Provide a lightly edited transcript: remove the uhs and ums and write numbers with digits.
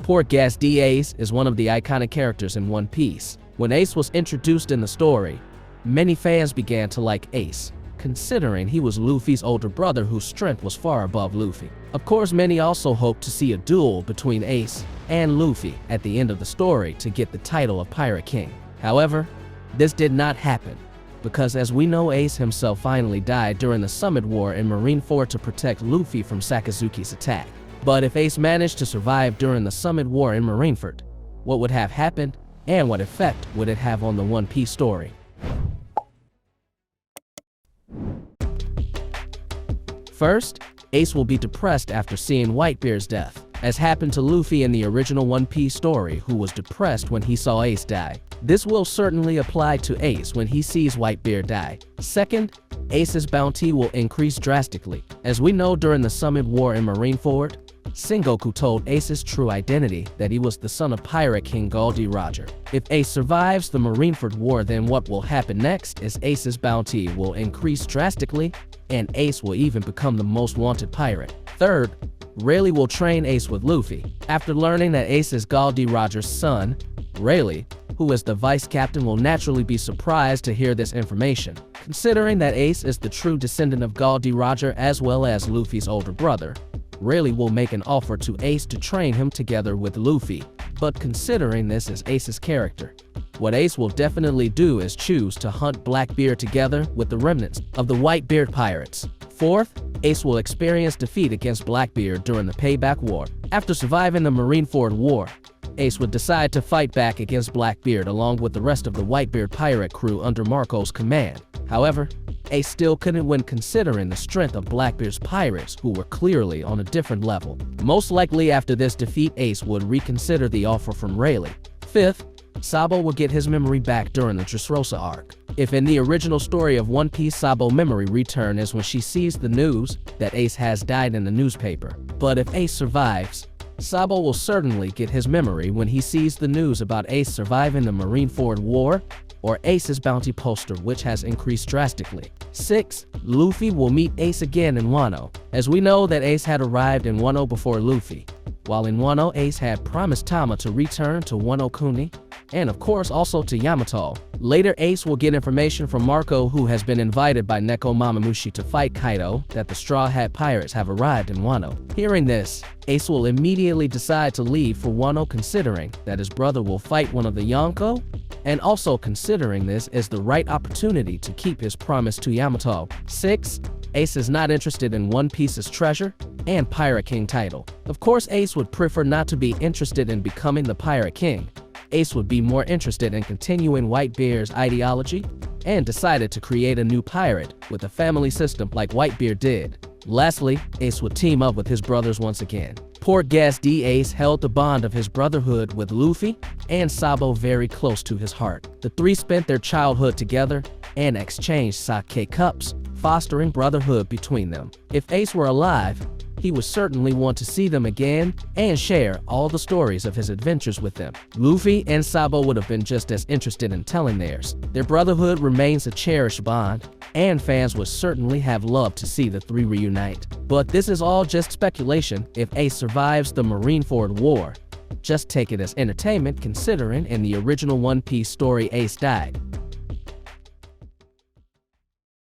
𝐋𝐢𝐜𝐬𝐞 Ace is one of the iconic characters in One Piece. When Ace was introduced in the story, many fans began to like Ace, considering he was Luffy's older brother whose strength was far above Luffy. Of course, many also hoped to see a duel between Ace and Luffy at the end of the story to get the title of Pirate King. However, this did not happen, because as we know, Ace himself finally died during the Summit War in Marineford to protect Luffy from Sakazuki's attack. But if Ace managed to survive during the Summit War in Marineford, what would have happened and what effect would it have on the One Piece story? First, Ace will be depressed after seeing Whitebeard's death, as happened to Luffy in the original One Piece story, who was depressed when he saw Ace die. This will certainly apply to Ace when he sees Whitebeard die. Second, Ace's bounty will increase drastically. As we know, during the Summit War in Marineford, Sengoku told Ace's true identity, that he was the son of Pirate King Gall D. Roger. If Ace survives the Marineford War, then what will happen next is Ace's bounty will increase drastically, and Ace will even become the most wanted pirate. Third, Rayleigh will train Ace with Luffy. After learning that Ace is Gall D. Roger's son, Rayleigh, who is the vice captain, will naturally be surprised to hear this information. Considering that Ace is the true descendant of Gall D. Roger as well as Luffy's older brother, Rayleigh will make an offer to Ace to train him together with Luffy. But considering this is Ace's character, what Ace will definitely do is choose to hunt Blackbeard together with the remnants of the Whitebeard pirates. Fourth, Ace will experience defeat against Blackbeard during the Payback War. After surviving the Marineford War, Ace would decide to fight back against Blackbeard along with the rest of the Whitebeard pirate crew under Marco's command. However, Ace still couldn't win considering the strength of Blackbeard's pirates, who were clearly on a different level. Most likely after this defeat, Ace would reconsider the offer from Rayleigh. Fifth, Sabo will get his memory back during the Dressrosa arc. If in the original story of One Piece, Sabo's memory return is when she sees the news that Ace has died in the newspaper. But if Ace survives, Sabo will certainly get his memory when he sees the news about Ace surviving the Marineford War or Ace's bounty poster, which has increased drastically. 6. Luffy will meet Ace again in Wano. As we know that Ace had arrived in Wano before Luffy. While in Wano, Ace had promised Tama to return to Wano Kuni, and of course also to Yamato. Later, Ace will get information from Marco, who has been invited by Neko Mamamushi to fight Kaido, that the Straw Hat Pirates have arrived in Wano. Hearing this, Ace will immediately decide to leave for Wano, considering that his brother will fight one of the Yonko, and also considering this is the right opportunity to keep his promise to Yamato. 6. Ace is not interested in One Piece's treasure and Pirate King title. Of course, Ace would prefer not to be interested in becoming the Pirate King. Ace would be more interested in continuing Whitebeard's ideology and decided to create a new pirate with a family system like Whitebeard did. Lastly, Ace would team up with his brothers once again. 𝐋𝐢𝐜𝐬𝐞 Ace held the bond of his brotherhood with Luffy and Sabo very close to his heart. The three spent their childhood together and exchanged sake cups, fostering brotherhood between them. If Ace were alive, he would certainly want to see them again and share all the stories of his adventures with them. Luffy and Sabo would have been just as interested in telling theirs. Their brotherhood remains a cherished bond, and fans would certainly have loved to see the three reunite. But this is all just speculation. If Ace survives the Marineford War, just take it as entertainment, considering in the original One Piece story Ace died.